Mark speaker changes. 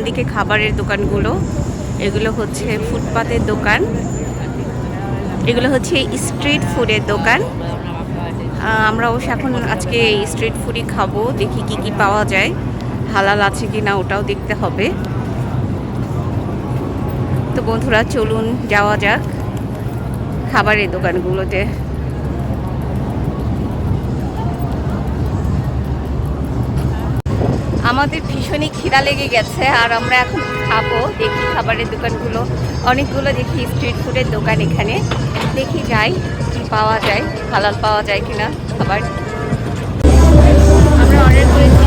Speaker 1: দিকে খাবারের দোকানগুলো, এগুলো হচ্ছে ফুটপাতের দোকান, এগুলো হচ্ছে স্ট্রিট ফুডের দোকান। আমরা অবশ্য এখন আজকে স্ট্রিট ফুডই খাবো, দেখি কি কি পাওয়া যায়, হালাল আছে কি না ওটাও দেখতে হবে। তো বন্ধুরা চলুন যাওয়া যাক খাবারের দোকানগুলোতে। আমাদের ভীষণই খিদা লেগে গেছে আর আমরা এখন খাবো। দেখি খাবারের দোকানগুলো, অনেকগুলো দেখি স্ট্রিট ফুডের দোকান এখানে, দেখি যাই কি পাওয়া যায়, হালাল পাওয়া যায় কিনা খাবার। আমরা অর্ডার করেছি